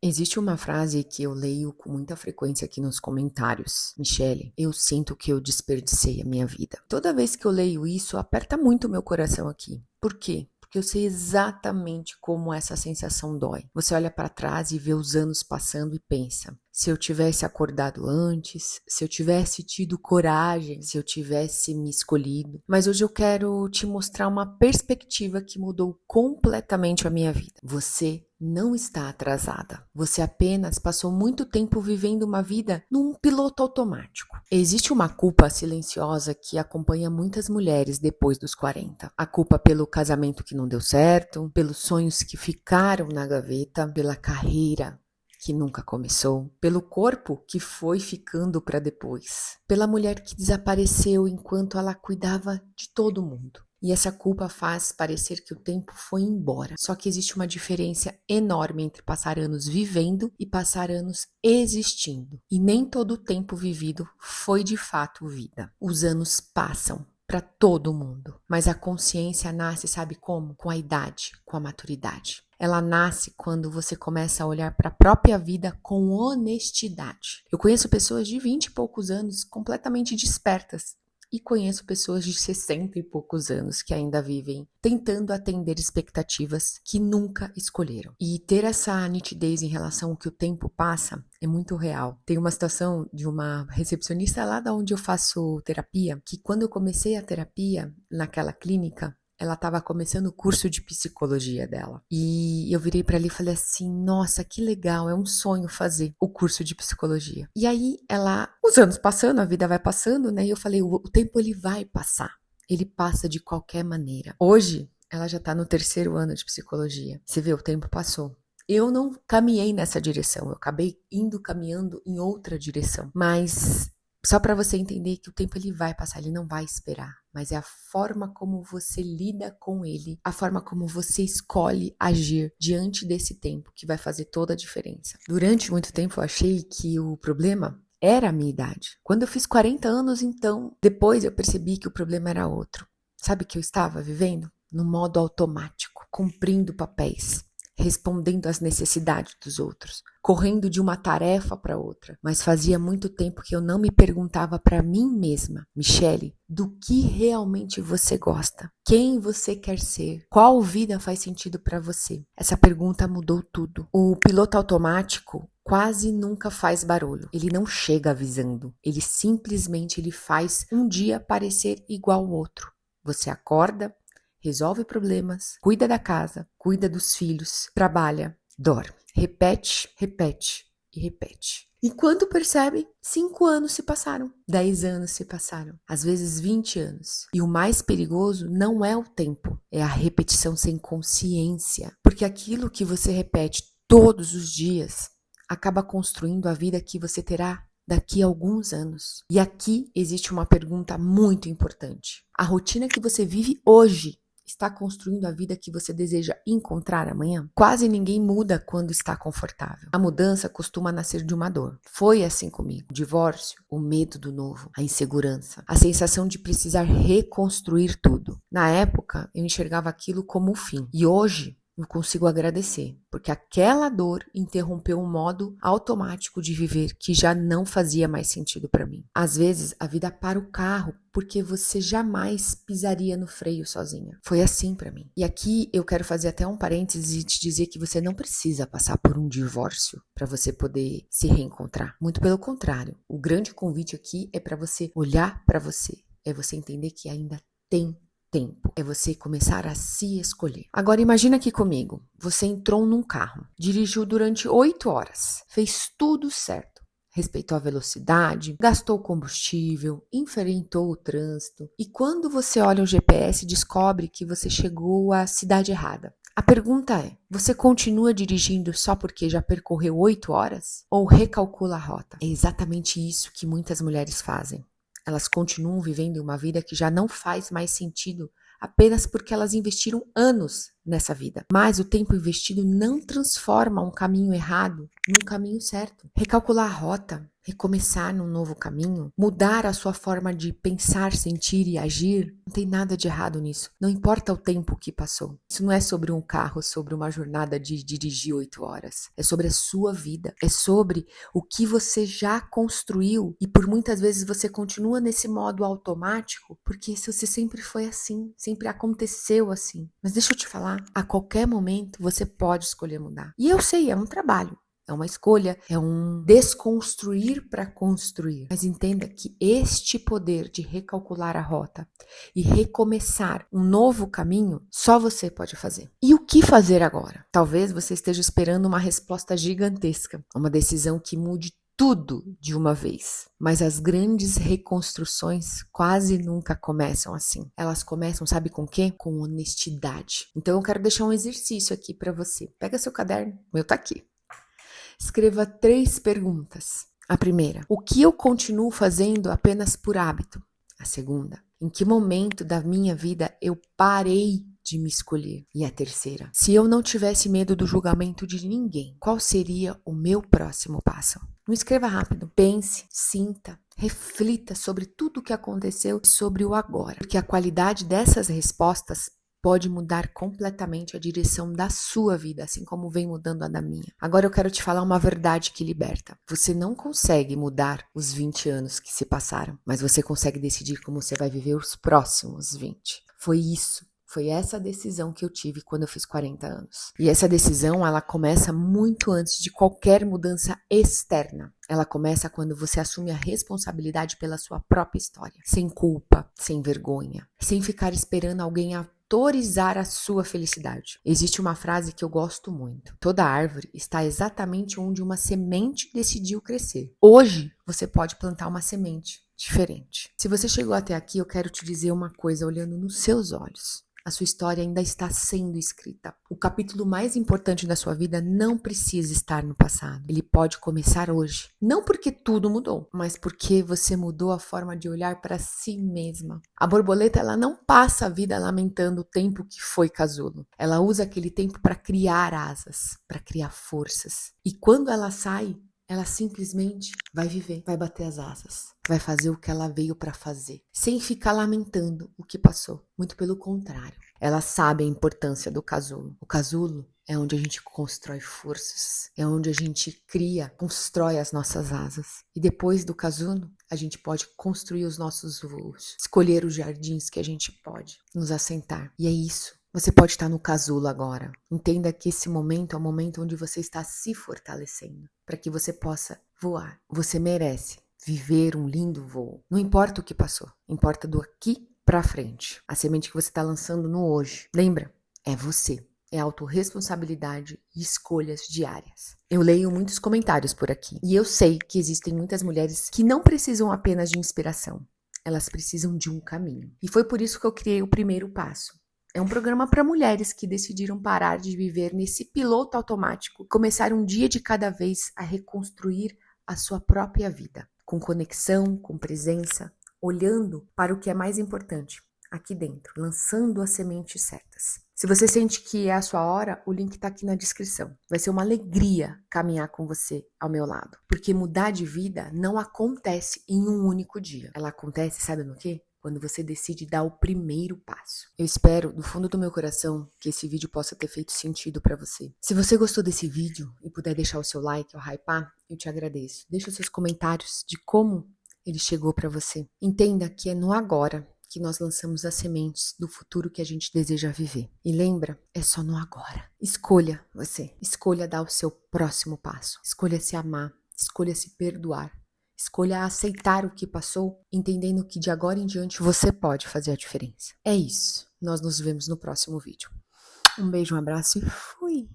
Existe uma frase que eu leio com muita frequência aqui nos comentários. Michele, eu sinto que eu desperdicei a minha vida. Toda vez que eu leio isso, aperta muito o meu coração aqui. Por quê? Porque eu sei exatamente como essa sensação dói. Você olha para trás e vê os anos passando e pensa: se eu tivesse acordado antes, se eu tivesse tido coragem, se eu tivesse me escolhido. Mas hoje eu quero te mostrar uma perspectiva que mudou completamente a minha vida. Você não está atrasada. Você apenas passou muito tempo vivendo uma vida num piloto automático. Existe uma culpa silenciosa que acompanha muitas mulheres depois dos 40. A culpa pelo casamento que não deu certo, pelos sonhos que ficaram na gaveta, pela carreira que nunca começou, pelo corpo que foi ficando para depois, pela mulher que desapareceu enquanto ela cuidava de todo mundo. E essa culpa faz parecer que o tempo foi embora. Só que existe uma diferença enorme entre passar anos vivendo e passar anos existindo. E nem todo o tempo vivido foi de fato vida. Os anos passam para todo mundo, mas a consciência nasce, sabe como? Com a idade, com a maturidade. Ela nasce quando você começa a olhar para a própria vida com honestidade. Eu conheço pessoas de 20 e poucos anos completamente despertas. E conheço pessoas de 60 e poucos anos que ainda vivem tentando atender expectativas que nunca escolheram. E ter essa nitidez em relação ao que o tempo passa é muito real. Tem uma situação de uma recepcionista lá da onde eu faço terapia, que quando eu comecei a terapia naquela clínica, ela estava começando o curso de psicologia dela. E eu virei para ela e falei assim: nossa, que legal, é um sonho fazer o curso de psicologia. E aí os anos passando, a vida vai passando, né? E eu falei: o tempo ele vai passar. Ele passa de qualquer maneira. Hoje, ela já tá no 3º ano de psicologia. Você vê, o tempo passou. Eu não caminhei nessa direção, eu acabei caminhando em outra direção. Mas só para você entender que o tempo ele vai passar, ele não vai esperar, mas é a forma como você lida com ele, a forma como você escolhe agir diante desse tempo que vai fazer toda a diferença. Durante muito tempo eu achei que o problema era a minha idade. Quando eu fiz 40 anos, então, depois eu percebi que o problema era outro. Sabe que eu estava vivendo? No modo automático, cumprindo papéis, respondendo às necessidades dos outros, correndo de uma tarefa para outra. Mas fazia muito tempo que eu não me perguntava para mim mesma: Michele, do que realmente você gosta? Quem você quer ser? Qual vida faz sentido para você? Essa pergunta mudou tudo. O piloto automático quase nunca faz barulho. Ele não chega avisando. Ele simplesmente faz um dia parecer igual ao outro. Você acorda, resolve problemas, cuida da casa, cuida dos filhos, trabalha, dorme. Repete, repete e repete. E quando percebe, 5 anos se passaram, 10 anos se passaram, às vezes 20 anos. E o mais perigoso não é o tempo, é a repetição sem consciência. Porque aquilo que você repete todos os dias acaba construindo a vida que você terá daqui a alguns anos. E aqui existe uma pergunta muito importante. A rotina que você vive hoje está construindo a vida que você deseja encontrar amanhã? Quase ninguém muda quando está confortável. A mudança costuma nascer de uma dor. Foi assim comigo. O divórcio, o medo do novo, a insegurança, a sensação de precisar reconstruir tudo. Na época, eu enxergava aquilo como o fim. E hoje, eu consigo agradecer, porque aquela dor interrompeu um modo automático de viver que já não fazia mais sentido para mim. Às vezes, a vida para o carro porque você jamais pisaria no freio sozinha. Foi assim para mim. E aqui eu quero fazer até um parênteses e te dizer que você não precisa passar por um divórcio para você poder se reencontrar. Muito pelo contrário. O grande convite aqui é para você olhar para você, é você entender que ainda tem tempo. É você começar a se escolher. Agora imagina aqui comigo. Você entrou num carro, dirigiu durante 8 horas, fez tudo certo. Respeitou a velocidade, gastou combustível, enfrentou o trânsito. E quando você olha o GPS, descobre que você chegou à cidade errada. A pergunta é: você continua dirigindo só porque já percorreu 8 horas? Ou recalcula a rota? É exatamente isso que muitas mulheres fazem. Elas continuam vivendo uma vida que já não faz mais sentido apenas porque elas investiram anos nessa vida. Mas o tempo investido não transforma um caminho errado num caminho certo. Recalcular a rota, recomeçar num novo caminho, mudar a sua forma de pensar, sentir e agir, não tem nada de errado nisso. Não importa o tempo que passou. Isso não é sobre um carro, sobre uma jornada de dirigir 8 horas. É sobre a sua vida. É sobre o que você já construiu e por muitas vezes você continua nesse modo automático porque você sempre foi assim, sempre aconteceu assim. Mas deixa eu te falar, a qualquer momento você pode escolher mudar. E eu sei, é um trabalho. É uma escolha, é um desconstruir para construir. Mas entenda que este poder de recalcular a rota e recomeçar um novo caminho, só você pode fazer. E o que fazer agora? Talvez você esteja esperando uma resposta gigantesca, uma decisão que mude tudo de uma vez. Mas as grandes reconstruções quase nunca começam assim. Elas começam, sabe com o quê? Com honestidade. Então eu quero deixar um exercício aqui para você. Pega seu caderno, o meu tá aqui. Escreva 3 perguntas. A primeira, o que eu continuo fazendo apenas por hábito? A segunda, em que momento da minha vida eu parei de me escolher? E a terceira, se eu não tivesse medo do julgamento de ninguém, qual seria o meu próximo passo? Não escreva rápido, pense, sinta, reflita sobre tudo o que aconteceu e sobre o agora, porque a qualidade dessas respostas pode mudar completamente a direção da sua vida, assim como vem mudando a da minha. Agora eu quero te falar uma verdade que liberta. Você não consegue mudar os 20 anos que se passaram, mas você consegue decidir como você vai viver os próximos 20. Foi essa decisão que eu tive quando eu fiz 40 anos. E essa decisão, ela começa muito antes de qualquer mudança externa. Ela começa quando você assume a responsabilidade pela sua própria história, sem culpa, sem vergonha, sem ficar esperando alguém autorizar a sua felicidade. Existe uma frase que eu gosto muito. Toda árvore está exatamente onde uma semente decidiu crescer. Hoje, você pode plantar uma semente diferente. Se você chegou até aqui, eu quero te dizer uma coisa olhando nos seus olhos. A sua história ainda está sendo escrita. O capítulo mais importante da sua vida não precisa estar no passado. Ele pode começar hoje. Não porque tudo mudou, mas porque você mudou a forma de olhar para si mesma. A borboleta, ela não passa a vida lamentando o tempo que foi casulo. Ela usa aquele tempo para criar asas, para criar forças. E quando ela sai, ela simplesmente vai viver, vai bater as asas, vai fazer o que ela veio para fazer, sem ficar lamentando o que passou. Muito pelo contrário. Ela sabe a importância do casulo. O casulo é onde a gente constrói forças, é onde a gente cria, constrói as nossas asas. E depois do casulo, a gente pode construir os nossos voos, escolher os jardins que a gente pode nos assentar. E é isso. Você pode estar no casulo agora. Entenda que esse momento é o momento onde você está se fortalecendo, para que você possa voar. Você merece viver um lindo voo. Não importa o que passou, importa do aqui para frente. A semente que você está lançando no hoje. Lembra? É você. É autorresponsabilidade e escolhas diárias. Eu leio muitos comentários por aqui e eu sei que existem muitas mulheres que não precisam apenas de inspiração. Elas precisam de um caminho. E foi por isso que eu criei o Primeiro Passo. É um programa para mulheres que decidiram parar de viver nesse piloto automático e começar um dia de cada vez a reconstruir a sua própria vida, com conexão, com presença, olhando para o que é mais importante, aqui dentro, lançando as sementes certas. Se você sente que é a sua hora, o link está aqui na descrição. Vai ser uma alegria caminhar com você ao meu lado, porque mudar de vida não acontece em um único dia. Ela acontece, sabe no quê? Quando você decide dar o primeiro passo. Eu espero, do fundo do meu coração, que esse vídeo possa ter feito sentido pra você. Se você gostou desse vídeo e puder deixar o seu like ou hypar, eu te agradeço. Deixa os seus comentários de como ele chegou pra você. Entenda que é no agora que nós lançamos as sementes do futuro que a gente deseja viver. E lembra, é só no agora. Escolha você. Escolha dar o seu próximo passo. Escolha se amar. Escolha se perdoar. Escolha aceitar o que passou, entendendo que de agora em diante você pode fazer a diferença. É isso. Nós nos vemos no próximo vídeo. Um beijo, um abraço e fui!